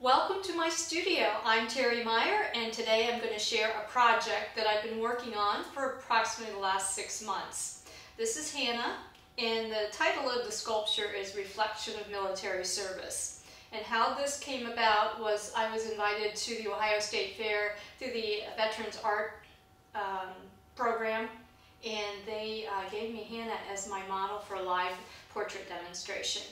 Welcome to my studio. I'm Terri Meyer, and today I'm going to share a project that I've been working on for approximately the last 6 months. This is Hannah, and the title of the sculpture is Reflection of Military Service. And how this came about was I was invited to the Ohio State Fair through the Veterans Art program, and they gave me Hannah as my model for a live portrait demonstration.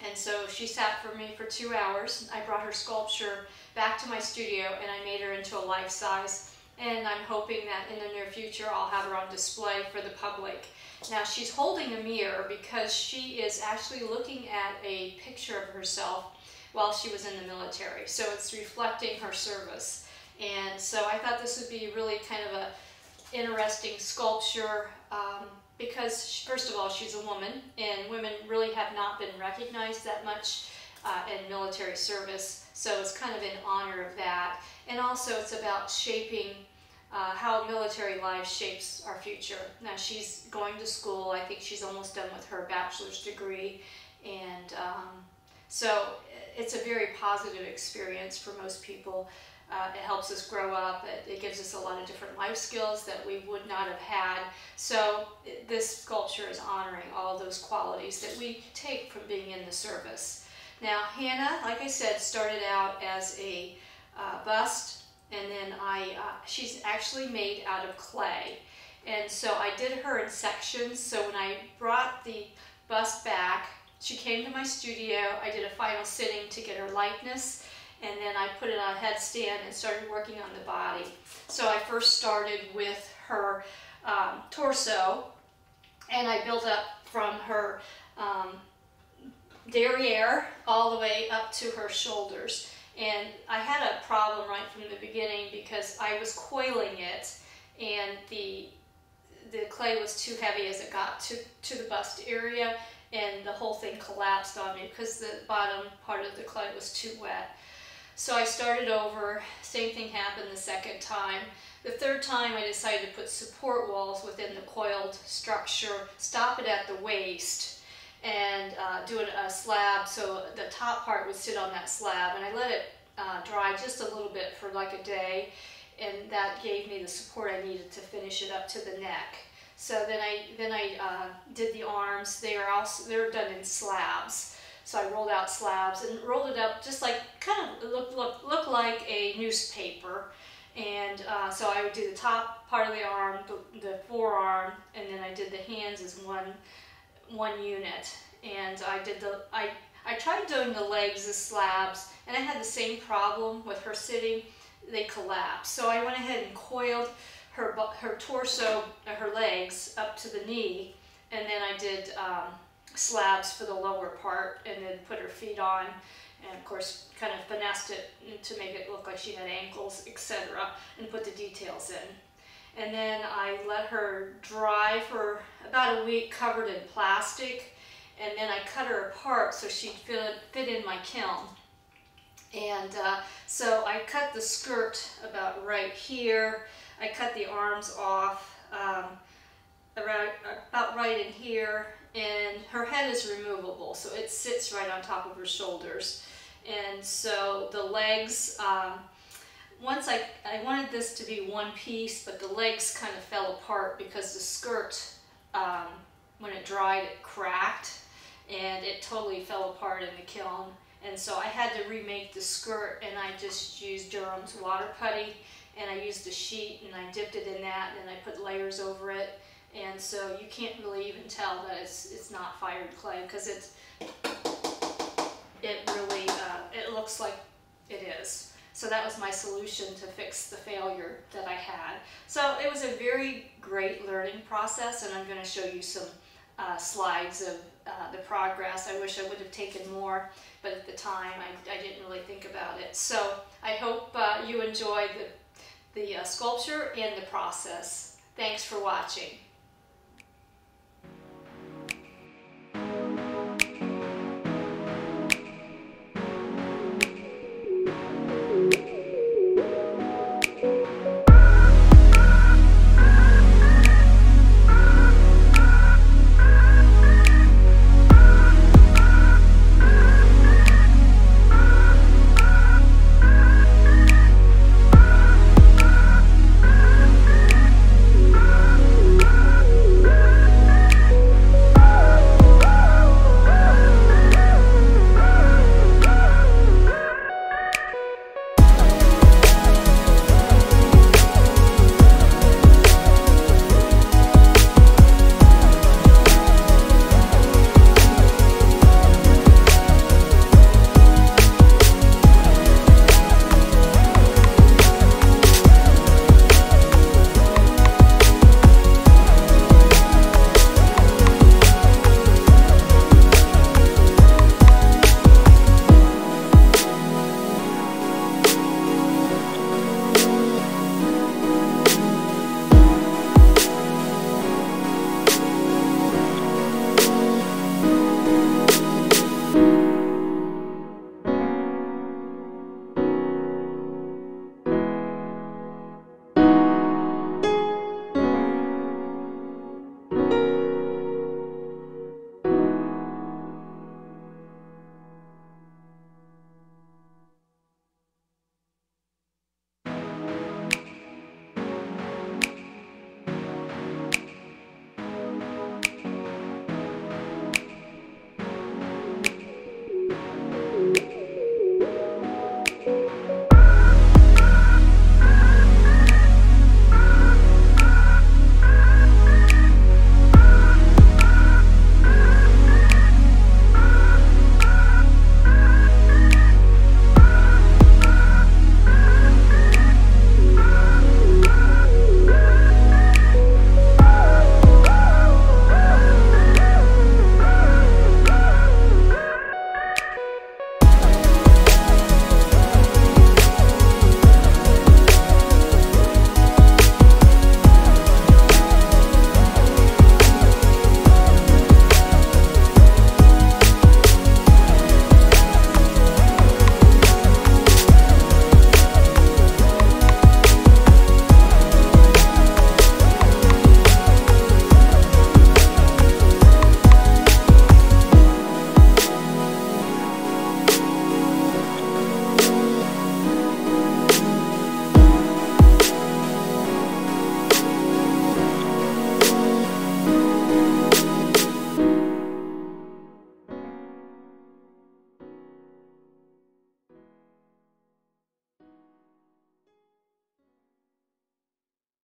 And so she sat for me for 2 hours. I brought her sculpture back to my studio and I made her into a life size. And I'm hoping that in the near future I'll have her on display for the public. Now she's holding a mirror because she is actually looking at a picture of herself while she was in the military. So it's reflecting her service. And so I thought this would be really kind of a interesting sculpture because first of all, she's a woman, and women really have not been recognized that much in military service, so it's kind of in honor of that. And also it's about shaping how military life shapes our future. Now she's going to school. I think she's almost done with her bachelor's degree, and so it's a very positive experience for most people. It helps us grow up. It gives us a lot of different life skills that we would not have had. So this sculpture is honoring all those qualities that we take from being in the service. Now Hannah, like I said, started out as a bust, and then she's actually made out of clay. And so I did her in sections. So when I brought the bust back, she came to my studio. I did a final sitting to get her likeness. And then I put it on a headstand and started working on the body. So I first started with her torso, and I built up from her derriere all the way up to her shoulders. And I had a problem right from the beginning because I was coiling it, and the clay was too heavy as it got to the bust area, and the whole thing collapsed on me because the bottom part of the clay was too wet. So I started over, same thing happened the second time. The third time I decided to put support walls within the coiled structure, stop it at the waist, and do a slab so the top part would sit on that slab. And I let it dry just a little bit for like a day, and that gave me the support I needed to finish it up to the neck. So then I did the arms. They're done in slabs. So I rolled out slabs and rolled it up just like, kind of look like a newspaper. And so I would do the top part of the arm, the forearm, and then I did the hands as one unit. And I tried doing the legs as slabs, and I had the same problem with her sitting. They collapsed. So I went ahead and coiled her torso, her legs up to the knee, and then I did slabs for the lower part, and then put her feet on, and of course kind of finessed it to make it look like she had ankles, etc., and put the details in. And then I let her dry for about a week covered in plastic, and then I cut her apart so she'd fit in my kiln. And so I cut the skirt about right here. I cut the arms off about right in here, and her head is removable, so it sits right on top of her shoulders. And so the legs, once I wanted this to be one piece, but the legs kind of fell apart because the skirt, when it dried, it cracked, and it totally fell apart in the kiln. And so I had to remake the skirt, and I just used Durham's water putty, and I used a sheet, and I dipped it in that, and then I put layers over it. And so you can't really even tell that it's not fired clay, because it really it looks like it is. So that was my solution to fix the failure that I had. So it was a very great learning process, and I'm going to show you some slides of the progress. I wish I would have taken more, but at the time I didn't really think about it. So I hope you enjoy the sculpture and the process. Thanks for watching.